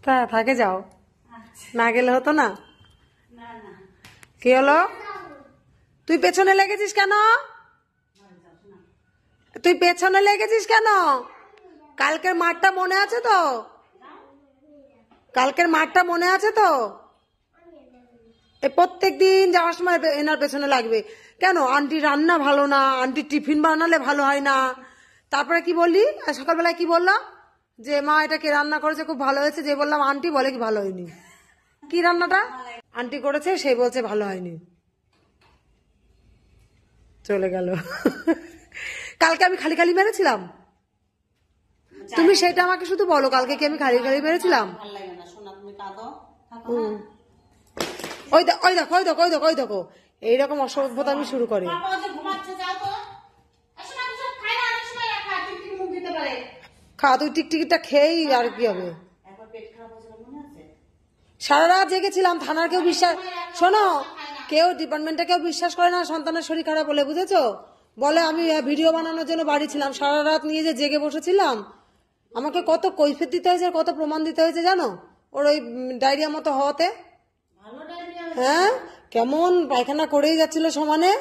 তা থাকে যাও, না গেলে হতো না? কি হলো? তুই পেছনে লেগেছিস কেন? তুই পেছনে লেগেছিস কেন? কালকের মাঠটা মনে আছে তো? কালকের মাঠটা মনে আছে তো? প্রত্যেক দিন যাওয়ার সময় এনার পেছনে লাগবে কেন? আন্টি রান্না ভালো না, আন্টি টিফিন বানালে ভালো হয় না। তারপরে কি বললি সকালবেলায়? কি বললাম যে মা এটা কে রান্না করেছে, খুব ভালো হয়েছে। যে বললাম আন্টি, বলে কি ভালো হয়নি। কি রান্নাটা আন্টি করেছে, সে বলছে ভালো হয়নি, চলে গেল। কালকে আমি খালি খালি মেরেছিলাম? তুমি সেটা আমাকে শুধু বলো, কালকে কি আমি খালি খালি মেরেছিলাম? ওই দেখো ওই দেখো ওই দেখো ওই দেখো ওই দেখো, এইরকম অসভ্যতা আমি শুরু করে। খা, তুই টিকটিকিটা খেয়েই আর কি হবে। সারা রাত জেগেছিলাম, থানার কেউ বিশ্বাস, শোনো, কেউ ডিপার্টমেন্টে কেউ বিশ্বাস করে না সন্তানের শরীর খারাপ বলে, বুঝেছো? বলে আমি ভিডিও বানানোর জন্য বাড়ি ছিলাম, সারা রাত নিয়ে যে জেগে বসেছিলাম। আমাকে কত কৈফিয়ত দিতে হয়েছে, কত প্রমাণ দিতে হয়েছে জানো, ওর ওই ডায়রিয়া মতো হওয়াতে। হ্যাঁ, কেমন পায়খানা করেই যাচ্ছিল সমানে।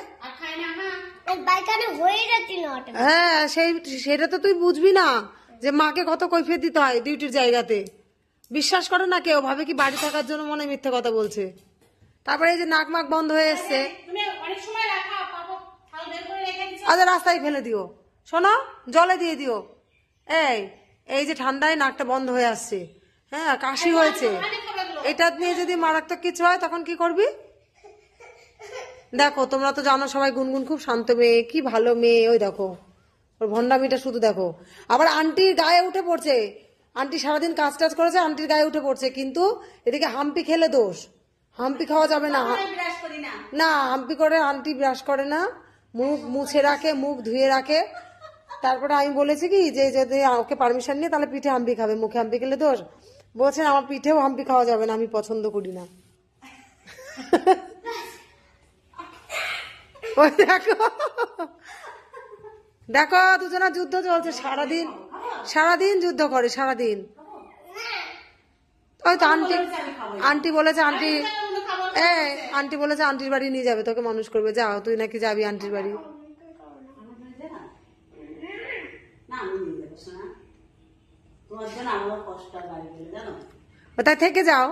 হ্যাঁ, সেটা তো তুই বুঝবি না যে মাকে কত কৈফিয়ত দিতে হয় ডিউটির জায়গাতে। বিশ্বাস করে না কেউ, ভাবে কি বাড়ি থাকার জন্য মনে মিথ্যে কথা বলছে। তারপরে এই যে নাক মাক বন্ধ হয়ে এসছে, আচ্ছা রাস্তায় ফেলে দিও, শোনো, জলে দিয়ে দিও। এই এই যে ঠান্ডায় নাকটা বন্ধ হয়ে আসছে, হ্যাঁ কাশি হয়েছে, এটা নিয়ে যদি মারাত্মক কিছু হয় তখন কি করবি? দেখো, তোমরা তো জানো সবাই গুনগুন খুব শান্ত মেয়ে, কি ভালো মেয়ে। ওই দেখো ওর ভন্ডামিটা শুধু দেখো। আবার আন্টির গায়ে উঠে পড়ছে, আন্টি সারাদিন কাজ টাজ করেছে, আন্টির গায়ে উঠে পড়ছে। কিন্তু এদিকে হাম্পি খেলে দোষ, হাম্পি খাওয়া যাবে না। না, হাম্পি করে আন্টি ব্রাশ করে না, মুখ মুছে রাখে, মুখ ধুয়ে রাখে। তারপরে আমি বলেছি কি যে যদি ওকে পারমিশন নিয়ে তাহলে পিঠে হাম্পি খাবে, মুখে হাম্পি খেলে দোষ। বলছেন আমার পিঠেও হাম্পি খাওয়া যাবে না, আমি পছন্দ করি না। ওই দেখো দেখো, দুজনের যুদ্ধ চলছে সারাদিন, সারাদিন যুদ্ধ করে সারাদিন। ওই তো আন্টি, আন্টি বলেছে আন্টি, আন্টি বলেছে আন্টির বাড়ি নিয়ে যাবে, তোকে মানুষ করবে। যাও, তুই নাকি যাবি আন্টির বাড়ি। ওটাই থেকে যাও।